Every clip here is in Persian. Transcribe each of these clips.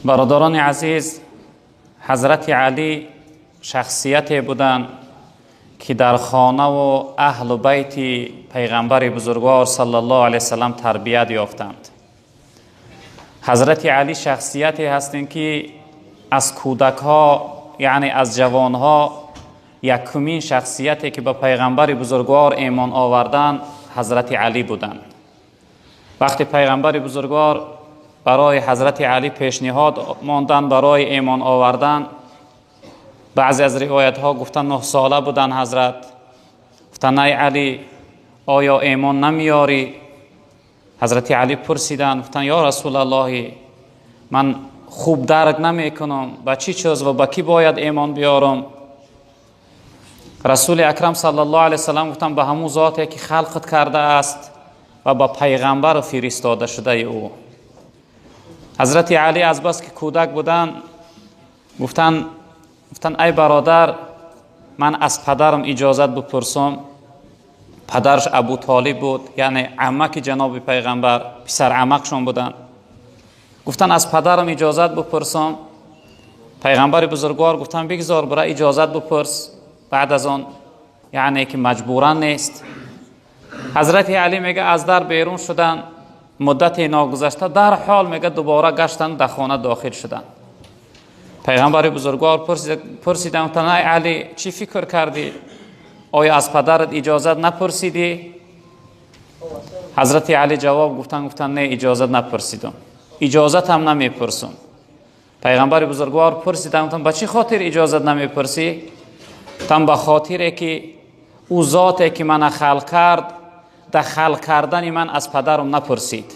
برادران عزیز، حضرت علی شخصیتی بودند که در خانه و اهل بیت پیغمبر بزرگوار صلی الله علیه وسلم تربیت یافتند. حضرت علی شخصیتی هستند که از کودک ها، یعنی از جوان ها، یکمین شخصیتی که به پیغمبر بزرگوار ایمان آوردند حضرت علی بودند. وقتی پیغمبر بزرگوار برای حضرت علی پیشنهاد ماندن برای ایمان آوردن، بعضی از روایت ها گفتن 9 ساله بودن. حضرت گفتن ای علی آیا ایمان نمیاری؟ حضرت علی پرسیدن، گفتن یا رسول الله من خوب درک نمی کنم با چی چیز و با کی باید ایمان بیارم؟ رسول اکرم صلی الله علیه وسلم گفتن به همون ذاتی که خلقت کرده است و با پیغمبر فرستاده شده او. حضرت علی از بس که کودک بودن گفتن ای برادر من از پدرم اجازت بپرسم. پدرش ابو طالب بود، یعنی عمک جناب پیغمبر، پسر عمکشون بودن. گفتن از پدرم اجازت بپرسم. پیغمبر بزرگوار گفتن بگذار برای اجازت بپرس، بعد از آن یعنی که مجبورا نیست. حضرت علی میگه از در بیرون شدن، مدت ناگذشته در حال میگه دوباره گشتن در خانه داخل شدن. پیغمبر بزرگوار پرسیدن ای علی چی فکر کردی؟ آیا از پدرت اجازت نپرسیدی؟ حضرت علی جواب گفتن نه اجازت نپرسیدم، اجازت هم نمیپرسم. پیغمبر بزرگوار پرسیدن به چی خاطر اجازت نمیپرسی؟ به خاطر که او ذاتی که من خلق کرد در خلق کردن من از پدرم نپرسید.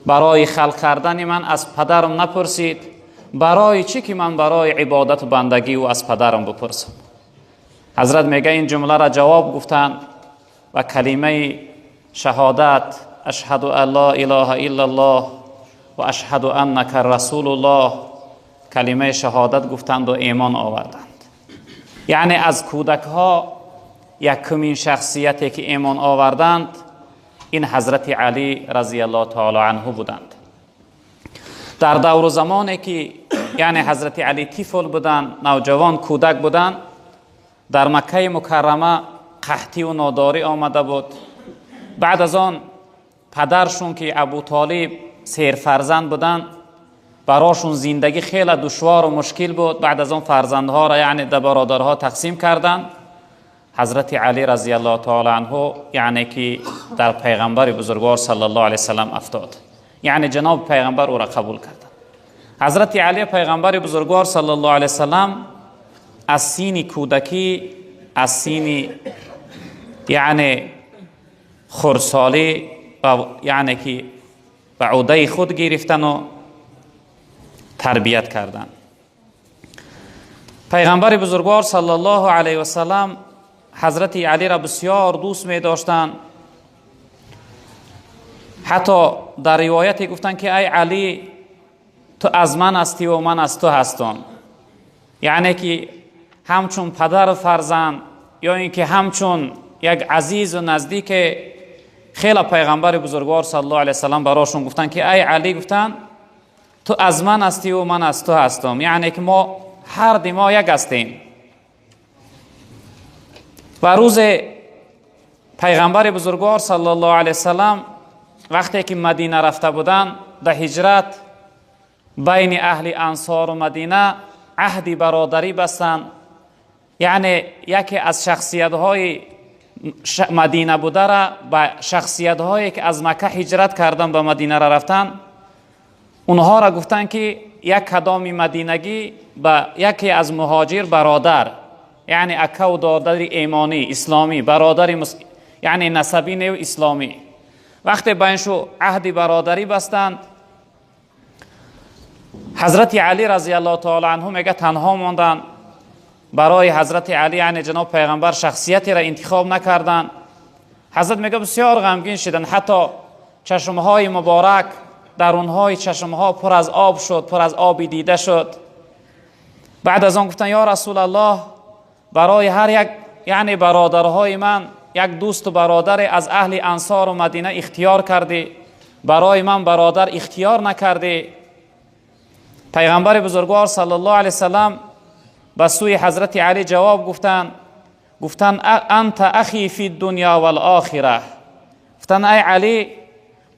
برای خلق کردن من از پدرم نپرسید، برای چی که من برای عبادت و بندگی او از پدرم بپرسم؟ حضرت میگه این جمله را جواب گفتن و کلمه شهادت اشهد ان لا اله الا الله و اشهد انک رسول الله، کلمه شهادت گفتند و ایمان آوردند. یعنی از کودک ها یکمین شخصیتی که ایمان آوردند این حضرت علی رضی الله تعالی عنه بودند. در دور و زمانی که یعنی حضرت علی طفل بودند، نوجوان کودک بودند، در مکه مکرمه قحطی و ناداری آمده بود. بعد از آن پدرشون که ابو طالب سیر فرزند بودند، براشون زندگی خیلی دشوار و مشکل بود. بعد از آن فرزندها را یعنی در برادرها تقسیم کردند. حضرت علی رضی الله تعالی عنه یعنی که در پیغمبر بزرگوار صلی الله علیه وسلم افتاد، یعنی جناب پیغمبر او را قبول کردند. حضرت علی پیغمبر بزرگوار صلی الله علیه وسلم از سین کودکی، از سین یعنی خردسالی یعنی که به عهده خود گرفتن و تربیت کردند. پیغمبر بزرگوار صلی الله علیه وسلم حضرت علی را بسیار دوست می داشتند. حتی در روایتی گفتن که ای علی تو از من هستی و من از تو هستم، یعنی که همچون پدر و فرزند یا اینکه همچون یک عزیز و نزدیک خیلی پیغمبر بزرگوار صلی الله علیه وسلم براشون گفتن که ای علی گفتن تو از من هستی و من از تو هستم، یعنی که ما هر دی ما یک هستیم. و روز پیغمبر بزرگوار صلی الله علیه وسلم وقتی که مدینه رفته بودن، در هجرت بین اهل انصار و مدینه عهدی برادری بستند. یعنی یکی از شخصیت های مدینه بوده را به شخصیت هایی که از مکه هجرت کردن به مدینه را رفتن، اونها را گفتن که یک کدام مدینگی به یکی از مهاجر برادر، یعنی اکه و دادر ایمانی اسلامی، برادر یعنی نسبی نیو اسلامی. وقتی بینشو عهد برادری بستند، حضرت علی رضی الله تعالی عنه میگه تنها ماندن. برای حضرت علی یعنی جناب پیغمبر شخصیتی را انتخاب نکردن. حضرت میگه بسیار غمگین شدن، حتی چشمهای مبارک درونهای چشمها پر از آب شد، پر از آبی دیده شد. بعد از آن گفتن یا رسول الله برای هر یک یعنی برادرهای من یک دوست و برادر از اهل انصار و مدینه اختیار کردی، برای من برادر اختیار نکردی. پیغمبر بزرگوار صلی الله علیه وسلم به سوی حضرت علی جواب گفتن انت اخی فی الدنیا والآخره. گفتن ای علی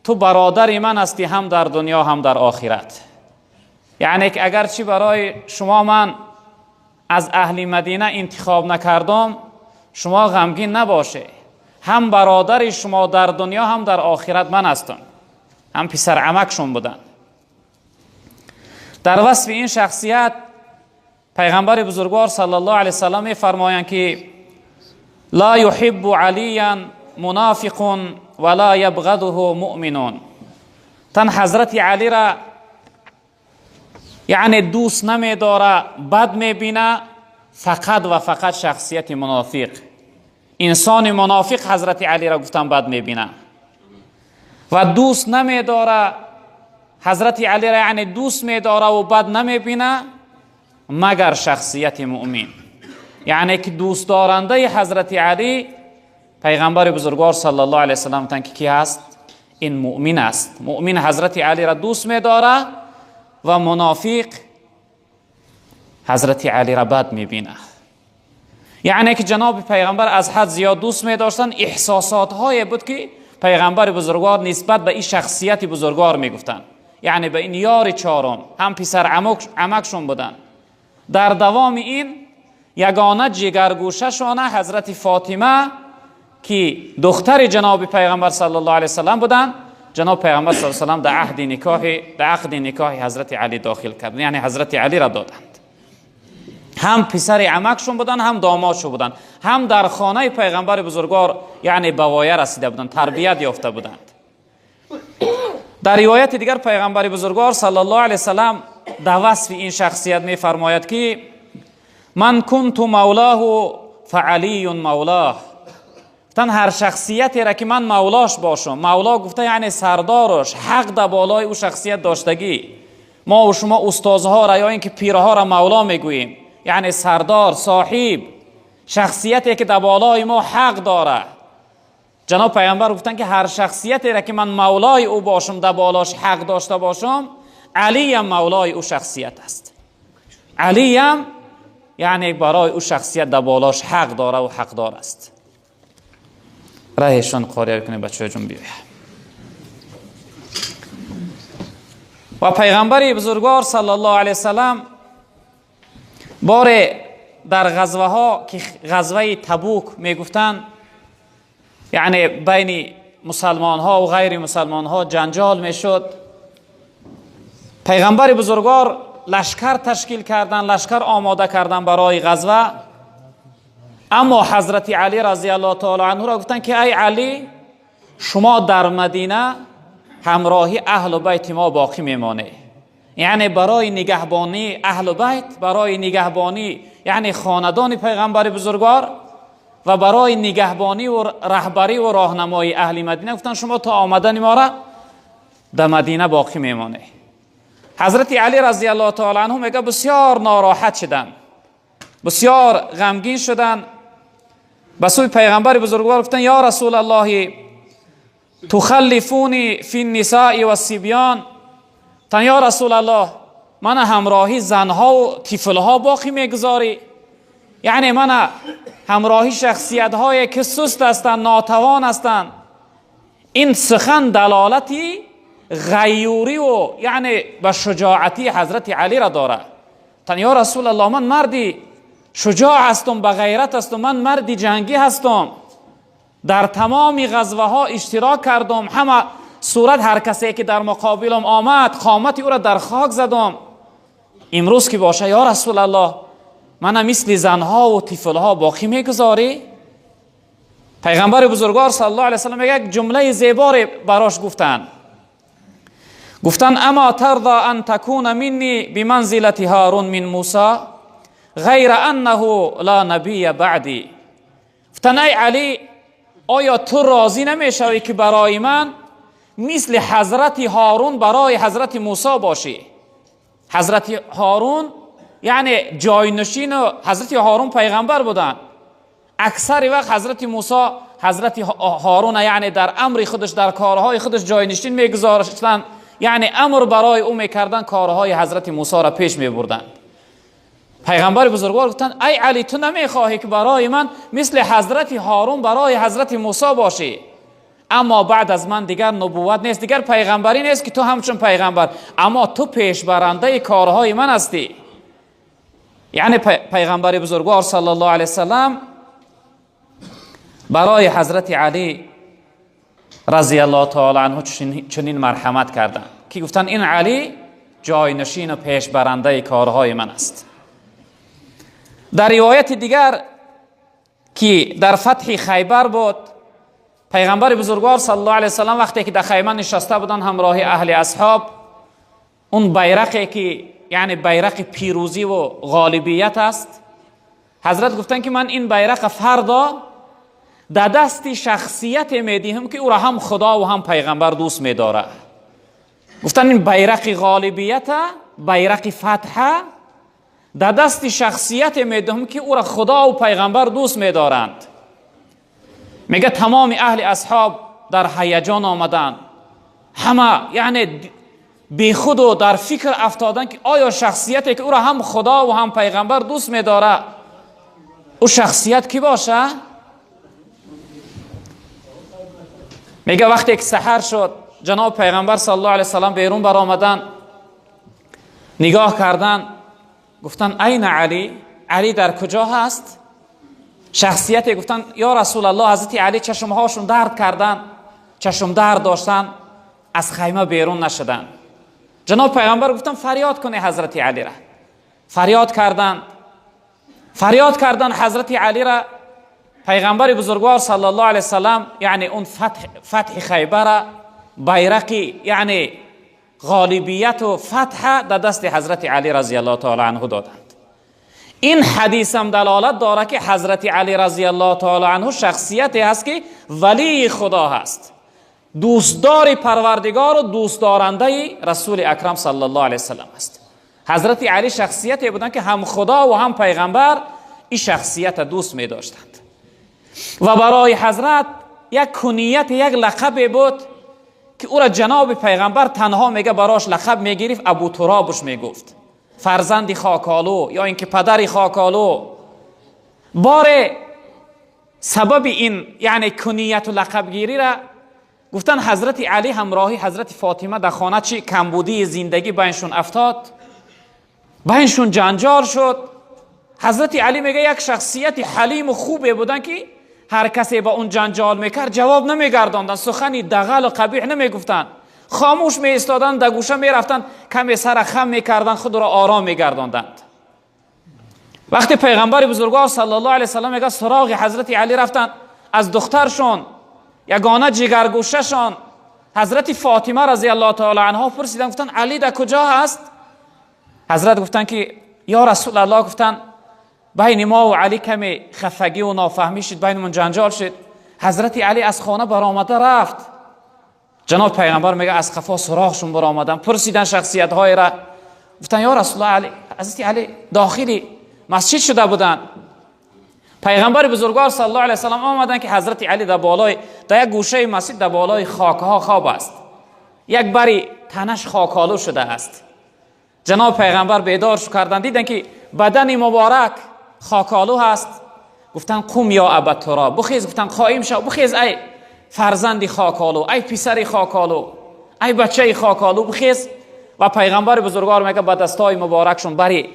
تو برادر من هستی، هم در دنیا هم در آخرت. یعنی که اگرچه برای شما من از اهل مدینه انتخاب نکردم، شما غمگین نباشه، هم برادر شما در دنیا هم در آخرت من هستم، هم پسر عمکشون بودن. در وصف این شخصیت پیغمبر بزرگوار صلی الله علیه وسلم می‌فرمایند که لا يحب علیا منافق ولا یبغضه مؤمن. تن حضرت علی را یعنی دوست نمی‌داره، بد می‌بینه، فقط و فقط شخصیت منافق. انسان منافق حضرت علی را گفتن بد می‌بینه و دوست نمی‌داره. حضرت علی را یعنی دوست می‌داره و بد نمی‌بینه مگر شخصیت مؤمن. یعنی که دوست دارنده حضرت علی پیغمبر بزرگوار صلی الله علیه وسلم تن که کی هست؟ این مؤمن است. مؤمن حضرت علی را دوست می‌داره و منافق حضرت علی را بد می‌بینه. یعنی که جناب پیغمبر از حد زیاد دوست می‌داشتن. احساسات های بود که پیغمبر بزرگوار نسبت به این شخصیت بزرگوار میگفتن، یعنی به این یار چهارم، هم پسر عمکشون بودن. در دوام این یگانه جگرگوشه شانه حضرت فاطمه که دختر جناب پیغمبر صلی الله علیه وسلم بودن، جناب پیغمبر صلی الله علیه وسلم در عقد نکاح حضرت علی داخل کردن، یعنی حضرت علی را دادند. هم پسر عمکشون بودن، هم دامادشون بودن، هم در خانه پیغمبر بزرگوار یعنی بوایه رسیده بودن، تربیت یافته بودند. در روایت دیگر پیغمبر بزرگوار صلی الله علیه وسلم در وصف این شخصیت می فرماید که من کنت مولاه فعلی مولاه. گفتن هر شخصیتی را که من مولاش باشم، مولا گفته یعنی سردارش، حق در بالای او شخصیت داشتگی. ما و شما استادها را یا اینکه پیرها را مولا میگوییم، یعنی سردار، صاحب، شخصیتی که در بالای ما حق داره. جناب پیغمبر گفتن که هر شخصیتی را که من مولای او باشم، در بالاش حق داشته باشم، علی هم مولای او شخصیت است. علی هم یعنی برای او شخصیت در بالاش حق داره و حقدار است. راهشون قاریه کنه بچه جون بیایه. و پیغمبر بزرگوار صلی الله علیه وسلم بار در غزوه ها که غزوه تبوک میگفتن، یعنی بین مسلمان ها و غیر مسلمان ها جنجال میشد، پیغمبر بزرگوار لشکر تشکیل کردن، لشکر آماده کردن برای غزوه. اما حضرت علی رضی الله تعالی عنه را گفتن که ای علی، شما در مدینه همراهی اهل بیت ما باقی میمانه، یعنی برای نگهبانی اهل بیت، برای نگهبانی یعنی خاندان پیغمبر بزرگوار و برای نگهبانی و رهبری و راهنمایی اهل مدینه، گفتن شما تا آمدن ما را در مدینه باقی میمانه. حضرت علی رضی الله تعالی عنه میگه بسیار ناراحت شدن، بسیار غمگین شدن. به سوی پیغمبر بزرگوار گفتن یا رسول الله تخلفونی فی النساء و الصبیان. تن یا رسول الله من همراهی زنها و طفلها باقی میگذاری؟ یعنی من همراهی شخصیت های که سست هستند، ناتوان هستند. این سخن دلالتی غیوری و یعنی به شجاعتی حضرت علی را داره. تن یا رسول الله من مردی شجاع هستم، به غیرت هستم، من مردی جنگی هستم، در تمام غزوه ها اشتراک کردم، همه صورت هر کسی که در مقابلم آمد قامت او را در خاک زدم. امروز که باشه یا رسول الله من مثل زنها و طفلها باقی میگذاری؟ پیغمبر بزرگوار صلی الله علیه وسلم یک جمله زیبا براش گفتن اما ترضى ان تكون مني بمنزلة هارون من موسی غیر انه لا نبی بعدی. گفتن ای علی، آیا تو راضی نمیشوی که برای من مثل حضرت هارون برای حضرت موسی باشی؟ حضرت هارون یعنی جاینشین حضرت هارون پیغمبر بودن. اکثر وقت حضرت موسی حضرت هارون یعنی در امر خودش، در کارهای خودش جاینشین میگذاشتن، یعنی امر برای او میکردن کارهای حضرت موسی را پیش میبردن. پیغمبر بزرگوار گفتن ای علی تو نمیخواهی که برای من مثل حضرت هارون برای حضرت موسی باشی؟ اما بعد از من دیگر نبوت نیست، دیگر پیغمبری نیست که تو همچون پیغمبر، اما تو پیشبرنده کارهای من هستی. یعنی پیغمبر بزرگوار صلی الله علیه وسلم برای حضرت علی رضی الله تعالی عنه چنین مرحمت کردند که گفتن این علی جاینشین و پیشبرنده کارهای من است. در روایت دیگر که در فتح خیبر بود، پیغمبر بزرگوار صلی الله علیه وسلم وقتی که در خیمه نشسته بودن همراه اهل اصحاب، اون بیرقی که یعنی بیرق پیروزی و غالبیت است، حضرت گفتن که من این بیرق فردا در دست شخصیت میدیم که او را هم خدا و هم پیغمبر دوست میداره. گفتن این بیرق غالبیت، بیرق فتح در دست شخصیت میدهم که او را خدا و پیغمبر دوست میدارند. میگه تمام اهل اصحاب در هیجان آمدن، همه یعنی بی خود و در فکر افتادن که آیا شخصیتی که او را هم خدا و هم پیغمبر دوست میداره او شخصیت کی باشه؟ میگه وقتی که سحر شد جناب پیغمبر صلی الله علیه وسلم بیرون بر آمدن، نگاه کردن، گفتن این علی، علی در کجا هست؟ شخصیتی گفتن یا رسول الله حضرت علی چشمهاشون درد کردن، چشم درد داشتن، از خیمه بیرون نشدن. جناب پیغمبر گفتن فریاد کنه حضرت علی را. فریاد کردن حضرت علی را. پیغمبر بزرگوار صلی الله علیه وسلم یعنی اون فتح خیبر، بیرقی یعنی غالبیت و فتح در دست حضرت علی رضی الله تعالی عنه دادند. این حدیث هم دلالت داره که حضرت علی رضی الله تعالی عنه شخصیتی هست که ولی خدا هست، دوستدار پروردگار و دوستدارنده رسول اکرم صلی الله علیه وسلم است. حضرت علی شخصیتی بودند که هم خدا و هم پیغمبر این شخصیت دوست می داشتند. و برای حضرت یک کنیت، یک لقب بود که او را جناب پیغمبر تنها میگه براش لقب میگرفت، ابو ترابش میگفت، فرزند خاکالو یا اینکه پدر خاکالو. باره سبب این یعنی کنیت و لقب گیری را گفتن حضرت علی همراهی حضرت فاطمه در خانه چی کمبودی زندگی بینشون افتاد، بینشون جنجال شد. حضرت علی میگه یک شخصیت حلیم و خوبه بودن که هر کسی با اون جنجال میکرد جواب نمیگرداندن، سخنی دغل و قبیح نمیگفتن، خاموش می ایستادن، در گوشه می رفتن، کمی سر خم میکردن، خود را آرام میگرداندند. وقتی پیغمبر بزرگوار صلی الله علیه وسلم میگه سراغ حضرت علی رفتن، از دخترشون یگانه جگرگوشهشان حضرت فاطمه رضی الله تعالی عنها پرسیدن، گفتن علی در کجا هست؟ حضرت گفتن که یا رسول الله، گفتن بین ما و علی کمی خفگی و نافهمی شد، بینمون جنجال شد. حضرت علی از خانه برآمده رفت. جناب پیغمبر میگه از خفا سراغشون برآمدن، پرسیدن شخصیت های را، گفتن یا رسول الله، علی حضرت علی داخلی مسجد شده بودن. پیغمبر بزرگوار صلی الله علیه وسلم آمدن که حضرت علی در بالای در یک گوشه مسجد در بالای خاکها خواب است، یک بری تنش خاکالو شده است. جناب پیغمبر بیدار کردن، دیدن که بدن مبارک خاکالو هست. گفتن قوم یا ابا تراب، بخیز. گفتن قائم شو، بخیز ای فرزندی خاکالو، ای پسری خاکالو، ای بچه خاکالو، بخیز. و پیغمبر بزرگوار میگه با دستای مبارکشون بری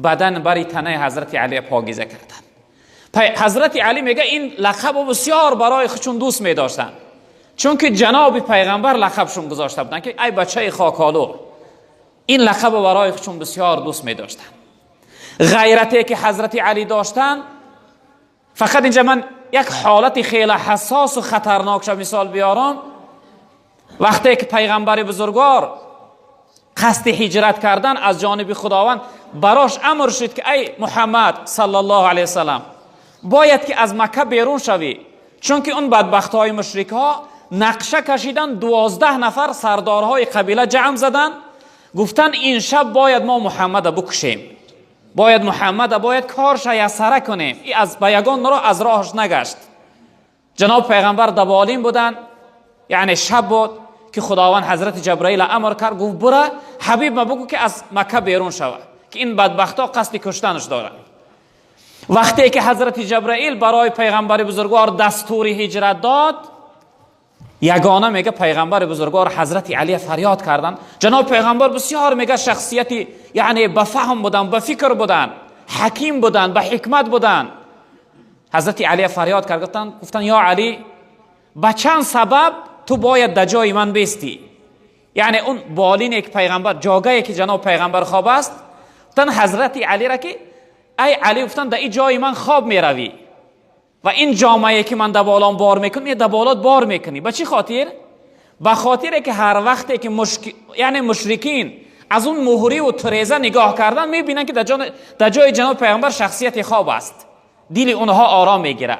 بدن بری تنه حضرت علی پاکیزه کردن. حضرت علی میگه این لقب بسیار برای خودشون دوست می‌داشتن، چون که جناب پیغمبر لقبشون گذاشته بودن که ای بچه خاکالو. این لقب برای خودشون بسیار دوست می‌داشتن. غیرتی که حضرت علی داشتن، فقط اینجا من یک حالت خیلی حساس و خطرناک مثال بیارم. وقتی که پیغمبر بزرگوار قصد هجرت کردن از جانب خداوند، براش امر شد که ای محمد صلی الله علیه وسلم باید که از مکه بیرون شوی، چون که اون بدبخت های مشرک ها نقشه کشیدن، 12 نفر سردارهای قبیله جمع زدن، گفتن این شب باید ما محمد بکشیم، باید کارش یسره کنیم. ای از بیگان را از راهش نگشت. جناب پیغمبر دبالین بودن، یعنی شب بود، که خداوند حضرت جبرائیل امر کرد، گفت برو حبیب ما بگو که از مکه بیرون شود که این بدبختا قصد کشتنش دارن. وقتی که حضرت جبرائیل برای پیغمبر بزرگوار دستوری هجرت داد، یگانه میگه پیغمبر بزرگوار حضرت علی فریاد کردن. جناب پیغمبر بسیار میگه شخصیتی یعنی به فهم بودن، به فکر بودن، حکیم بودن، به حکمت بودن. حضرت علی فریاد کردن، گفتن یا علی به چند سبب تو باید در جای من بیستی. یعنی اون بالین یک پیغمبر، جاگهی که جناب پیغمبر خواب است، گفتن حضرت علی را که ای علی، گفتن در این جای من خواب می روی و این جامعه که من در بالام بار میکنم در بالات بار میکنی. به چی خاطر؟ به خاطر که هر وقتی که یعنی مشرکین از اون مهری و تریزه نگاه کردن، میبینن که در جای جناب پیغمبر شخصیت خواب است، دل اونها آرام میگیره.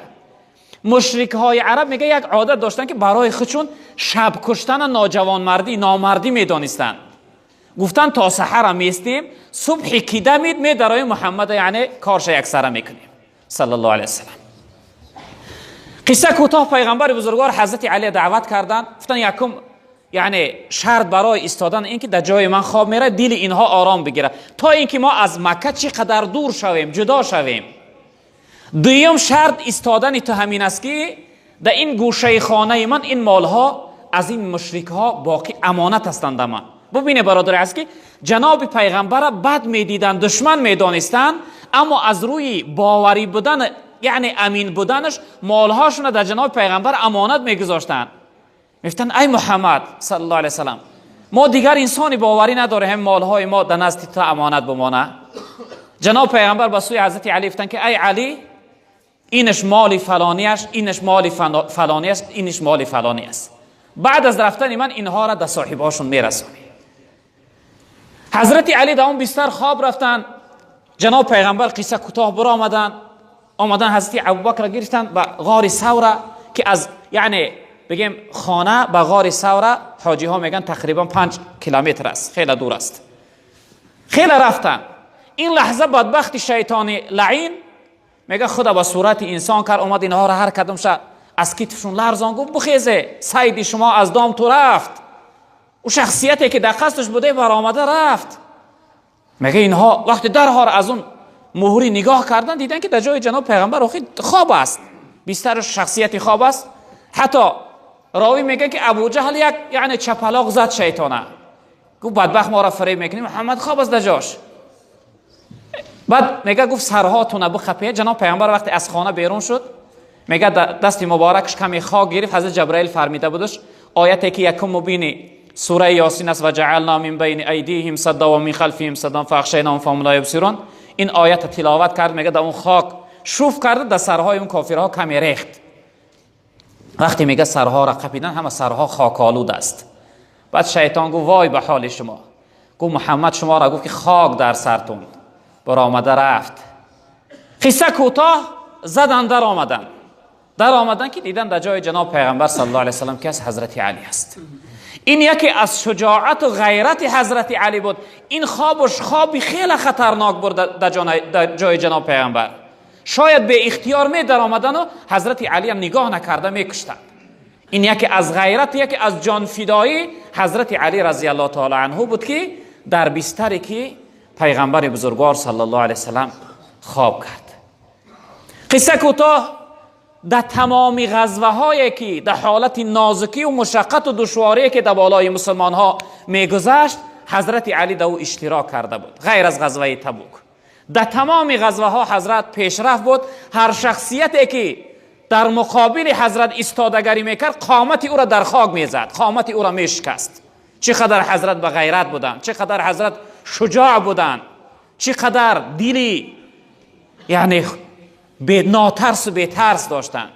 مشرک های عرب میگه یک عادت داشتن که برای خودشون شب کشتن نامردی میدانستن. گفتن تا سحر میستیم، صبحی که دمید می درای محمد یعنی کارش یکسره میکنیم صلی الله علیه وسلم. قصه کوتاه پیغمبر بزرگوار حضرت علی دعوت کردن، گفتن یکم یعنی شرط برای ایستادن این که در جای من خواب میره، دل اینها آرام بگیره تا اینکه ما از مکه چقدر دور شویم، جدا شویم. دویم شرط ایستادن تو همین است که در این گوشه خانه من این مالها از این مشرک ها باقی امانت هستند. من ببینه برادر است که جناب پیغمبر بد میدیدن، دشمن میدانستن، اما از روی باوری بودن یعنی امین بودنش مالهاشون در جناب پیغمبر امانت میگذاشتن. میگفتن ای محمد صلی الله علیه وسلم، ما دیگر انسانی باوری نداره هم مالهای ما در نزد تو امانت بمانه. جناب پیغمبر به سوی حضرت علی گفتن که ای علی، اینش مال فلانی است، اینش مال فلانی است، اینش مال فلانی است. بعد از رفتن من اینها را در صاحبهاشون میرسونی. حضرت علی در اون بستر خواب رفتن. جناب پیغمبر قصه کوتاه برا آمدن حضرت ابوبکر را گرفتن به غار ثوره که از یعنی بگیم خانه به غار ثوره حاجی ها میگن تقریبا 5 کیلومتر است، خیلی دور است. خیلی رفتن. این لحظه بدبخت شیطان لعین میگه خدا به صورت انسان کرد، اومد اینها را هر کدومش از کتفشون لرزان، گفت بخیزه سید شما از دام تو رفت. او شخصیتی که در قصدش بوده برآمده رفت. میگه اینها وقتی درها را از اون مهری نگاه کردن، دیدن که در جای جناب پیغمبر خواب است، بیشتر شخصیتی خواب است. حتی راوی میگه که ابو جهل یک یعنی چپلاق زد شیطانه، گفت بدبخت ما را فریب میکنی، محمد خواب است در جاش. بعد میگه گفت سرهاتون بخپید. جناب پیغمبر وقتی از خانه بیرون شد، میگه دست مبارکش کمی خاک گرفت. حضرت جبرائیل فرمیده بودش آیتی که یکم مبینی سوره یاسین است، و جعلنا من بین ایدیهم سدا و من خلفهم سدا فاغشیناهم فهم لا یبصرون. این آیت تلاوت کرد، میگه در اون خاک شوف کرده، در سرهای اون کافرها کمی ریخت. وقتی میگه سرها را قپیدن، همه سرها خاک آلود است. بعد شیطان گفت وای به حال شما، گفت محمد شما را گفت که خاک در سرتون برآمده رفت. قصه کوتاه زدن در آمدن که دیدن در جای جناب پیغمبر صلی الله علیه وسلم که از حضرت علی است. این یکی از شجاعت و غیرت حضرت علی بود. این خوابی خیلی خطرناک بود در جای جناب پیغمبر. شاید به اختیار می در آمدن و حضرت علی هم نگاه نکرده می کشتن. این یکی از غیرت، یکی از جان فدایی حضرت علی رضی الله تعالی عنه بود که در بستری که پیغمبر بزرگوار صلی الله علیه وسلم خواب کرد. قصه کوتاه در تمام غزوه هایی که در حالت نازکی و مشقت و دشواری که در بالای مسلمان ها میگذشت، حضرت علی در او اشتراک کرده بود، غیر از غزوه تبوک. در تمام غزوه ها حضرت پیشرفت بود. هر شخصیتی که در مقابل حضرت ایستادگی میکرد، قامت او را در خاک میزد، قامت او را میشکست. چقدر حضرت به غیرت بودند، چقدر حضرت شجاع بودند، چقدر دلی یعنی ناترس و بی‌ترس داشتند.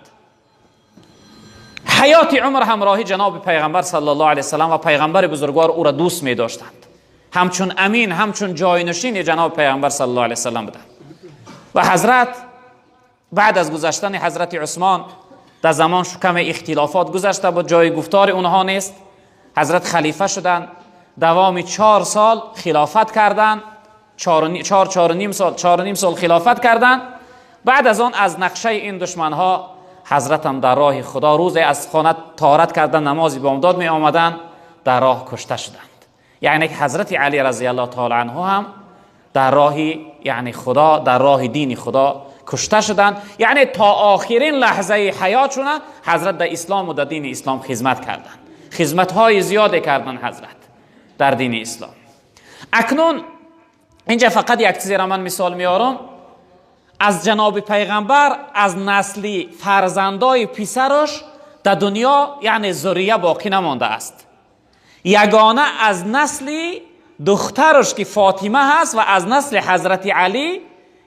حیات عمر همراهی جناب پیغمبر صلی الله علیه وسلم و پیغمبر بزرگوار او را دوست می داشتند. همچون امین، همچون جاینشین جناب پیغمبر صلی الله علیه وسلم بودند. و حضرت بعد از گذشتن حضرت عثمان در زمان کم اختلافات گذشته بود، جای گفتار اونها نیست. حضرت خلیفه شدند، دوام 4 سال خلافت کردند، 4.5 سال خلافت کردند. بعد از آن از نقشه این دشمن ها حضرت هم در راه خدا روز از خانه طهارت کردن، نمازی بامداد می آمدن. در راه کشته شدند. یعنی که حضرت علی رضی الله تعالی عنه هم در راه یعنی خدا، در راه دین خدا کشته شدند. یعنی تا آخرین لحظه حیاتشون حضرت در اسلام و در دین اسلام خدمت کردند. خدمت‌های زیاده کردند حضرت در دین اسلام. اکنون اینجا فقط یک چیزی را من مثال میارم. از جناب پیغمبر از نسل فرزندای پسرش در دنیا یعنی ذریه باقی نمانده است. یگانه از نسل دخترش که فاطمه هست و از نسل حضرت علی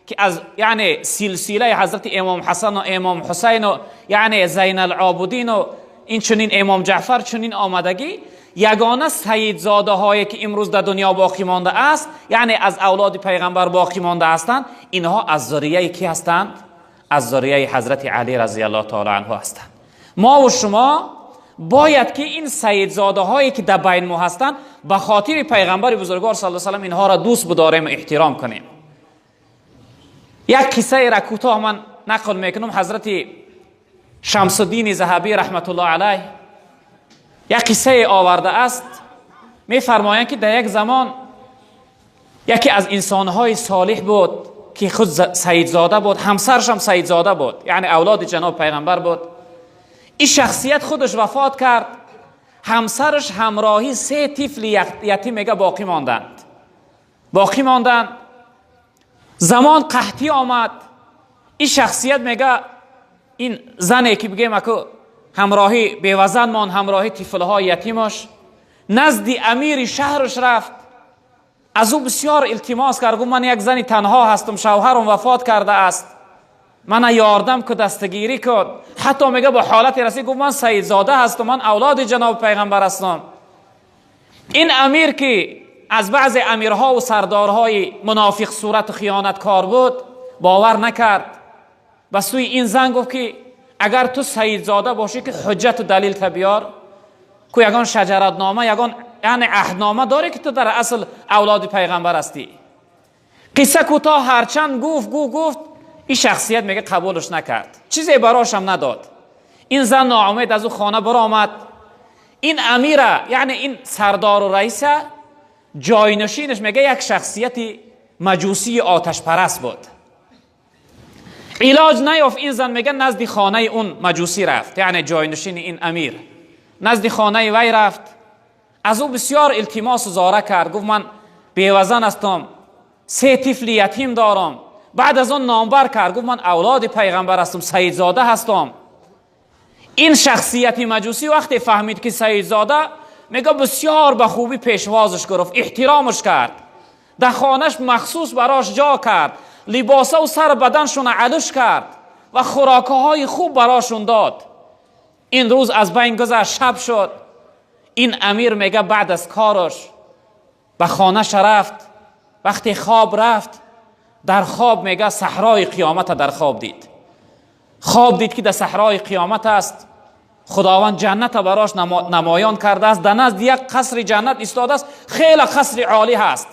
که از یعنی سلسله حضرت امام حسن و امام حسین و یعنی زین العابدین و این چنین امام جعفر چنین آمدگی، یگانه سیدزاده هایی که امروز در دنیا باقی مانده است یعنی از اولاد پیغمبر باقی مانده هستند، اینها از ذریه کی هستند؟ از ذریه حضرت علی رضی الله تعالی عنه هستند. ما و شما باید که این سیدزاده هایی که در بین ما هستند به خاطر پیغمبر بزرگوار صلی الله علیه و سلم اینها را دوست بداریم و احترام کنیم. یک قصه را کوتاه من نقل میکنم. حضرت شمس الدین ذهبی رحمت الله علیه یک قصه آورده است. میفرمایند که در یک زمان یکی از انسانهای صالح بود که خود سیدزاده بود، همسرش هم سیدزاده بود یعنی اولاد جناب پیغمبر بود. این شخصیت خودش وفات کرد، همسرش همراهی 3 طفل یتیم میگه باقی ماندند. زمان قحطی آمد. این شخصیت میگه این زنی که بگیم اکو همراهی بیوزن مان، همراهی طفلهای یتیمش، نزد امیر شهرش رفت. از او بسیار التماس کرد، گفت من یک زنی تنها هستم، شوهرم وفات کرده است، من یاردم که دستگیری کن. حتی میگه با حالت رسید گفت من سیدزاده هستم، من اولاد جناب پیغمبر هستم. این امیر که از بعض امیرها و سردارهای منافق صورت و خیانتکار بود باور نکرد. و سوی این زن گفت که اگر تو سیدزاده باشی که حجت و دلیل تبیار که یگان شجرتنامه یگان یعنی عهدنامه داری که تو در اصل اولاد پیغمبر هستی. قصه کوتاه هرچند گفت این شخصیت میگه قبولش نکرد، چیزی براش هم نداد. این زن ناامید از او خانه برآمد. این امیره یعنی این سردار و رئیس جاینشینش میگه یک شخصیت مجوسی آتش پرست بود. علاج نیافت. این زن میگه نزد خانه اون مجوسی رفت یعنی جاینشین این امیر، نزد خانه وی رفت. از او بسیار التماس و زاره کرد، گفت من بیوزن هستم، 3 طفل یتیم دارم. بعد از اون نامبر کرد، گفت من اولاد پیغمبر هستم، سیدزاده هستم. این شخصیت مجوسی وقتی فهمید که سیدزاده، میگه بسیار به خوبی پیشوازش گرفت، احترامش کرد، در خانهش مخصوص براش جا کرد، لباسه و سر بدنشون علش کرد و خوراکه های خوب براشون داد. این روز از بین گذشت، شب شد. این امیر میگه بعد از کارش به خانهش رفت. وقتی خواب رفت، در خواب میگه صحرای قیامت در خواب دید. که در صحرای قیامت است. خداوند جنت براش نمایان کرده است. در نزد یک قصر جنت ایستاده است، خیلی قصر عالی هست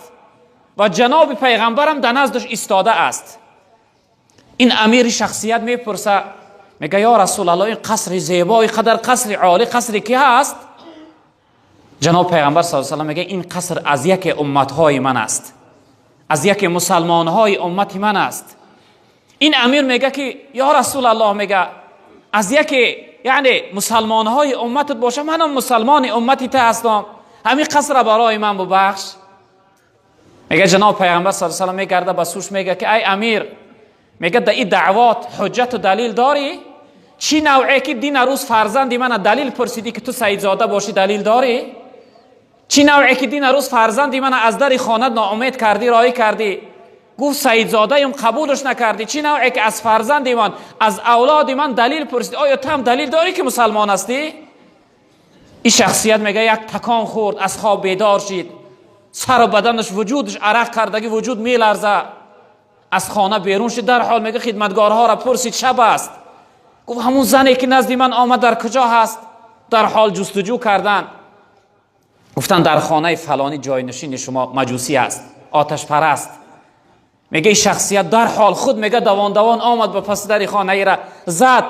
و جناب پیغمبرم در نزدش ایستاده است. این امیر شخصیت میپرسه، میگه یا رسول الله این قصر زیبای قدر قصر عالی قصری کی هست؟ جناب پیغمبر صلی الله علیه و سلم میگه این قصر از یک امتهای من است، از یک مسلمانهای امتی من است. این امیر میگه که یا رسول الله، میگه از یک یعنی مسلمانهای امتت باشه، منم مسلمان امتی ته هستم، همین قصر برای من ببخش. میگه جناب پیغمبر صلی الله علیه و سلم میگرده به سوش میگه که ای امیر، میگه در این دعوات حجت و دلیل داری؟ چی نوعی که دین روز فرزندی من دلیل پرسیدی که تو سیدزاده باشی دلیل داری؟ چی نوعی که دین روز فرزندی من از در خانه ناامید کردی، رایی کردی، گفت سیدزاده ام قبولش نکردی؟ چی نوعی که از فرزندی من از اولاد من دلیل پرسیدی؟ آیا تو هم دلیل داری که مسلمان هستی؟ این شخصیت میگه یک تکان خورد، از خواب بیدار شد، سر و بدنش وجودش عرق کردگی وجود میلرزه، از خانه بیرون شد. در حال میگه خدمتگارها را پرسید شب است، گفت همون زنی که نزد من آمد در کجا هست؟ در حال جستجو کردن، گفتن در خانه فلانی جاینشین شما مجوسی است، آتش پرست. میگه این شخصیت در حال خود میگه دوان آمد به پس در خانه ای را زد.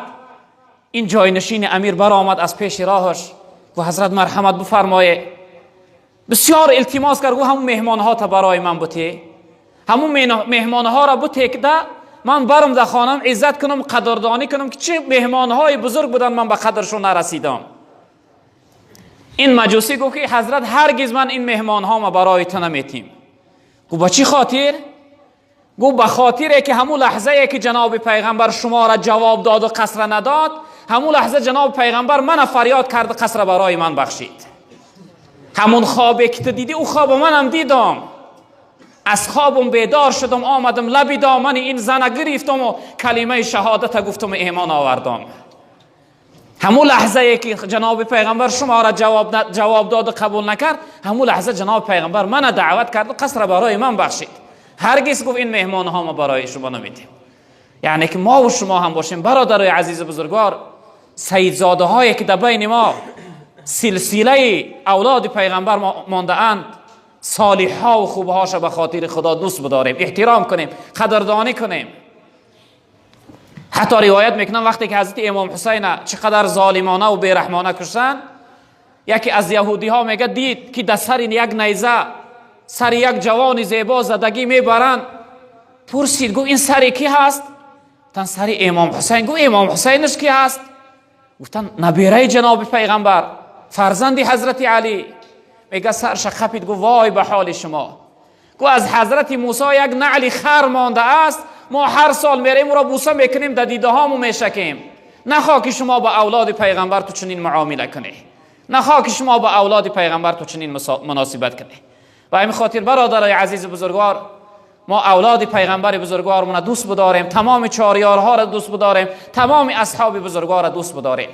این جاینشین امیر بر آمد از پیش راهش و حضرت مرحمت بفرمایه، بسیار التماس کرد، گفت همون مهمان ها تا برای من بوده، همون مهمان ها را بوده که ده من برم در خانم عزت کنم، قدردانی کنم که چه مهمان های بزرگ بودن من به قدرشون نرسیدم. این مجوسی گفت که حضرت هرگز من این مهمان ها ما برای تو نمیتیم. گفت با چی خاطر؟ گفت به خاطره که همون لحظه که جناب پیغمبر شما را جواب داد و قصر نداد، همون لحظه جناب پیغمبر من فریاد کرد قصر برای من بخشید. همون خوابی که دیدی او خواب منم دیدم، از خوابم بیدار شدم، آمدم لبی دامن این زن گرفتم و کلمه شهادت گفتم، ایمان آوردم. همون لحظه که جناب پیغمبر شما را جواب داد و قبول نکرد، همون لحظه جناب پیغمبر من دعوت کرد و قصر برای من بخشید. هرگز گفت این مهمان ها ما برای شما نمیدیم. یعنی که ما و شما هم باشیم برادرای عزیز بزرگوار، سیدزاده هایی که در بین ما سلسله اولاد پیغمبر مانده اند، صالح ها و خوب هاش به خاطر خدا دوست بداریم، احترام کنیم، قدردانی کنیم. حتی روایت میکنن وقتی که حضرت امام حسین چقدر ظالمانه و بیرحمانه کشتن، یکی از یهودی ها میگه دید که در سر یک نیزه سر یک جوان زیبا زدگی میبرن، پرسید گفت این سر کی هست؟ گفتن سر امام حسین. گفت امام حسینش کی هست؟ گفتن نبیره جناب پیغمبر، فرزند حضرت علی. میگه سرش خپید، گفت وای به حال شما. گفت از حضرت موسی یک نعل خر مانده است، ما هر سال میریم او را بوسه میکنیم، در دیده هامو میشکیم. نخواه که شما با اولاد پیغمبر تو چنین معامله کنی، نخواه که شما با اولاد پیغمبر تو چنین مناسبت کنی. و همین خاطر برادرای عزیز بزرگوار، ما اولاد پیغمبر بزرگوارمون دوست بداریم، تمام چاریارها را دوست بداریم، تمام اصحاب بزرگوار را دوست بداریم.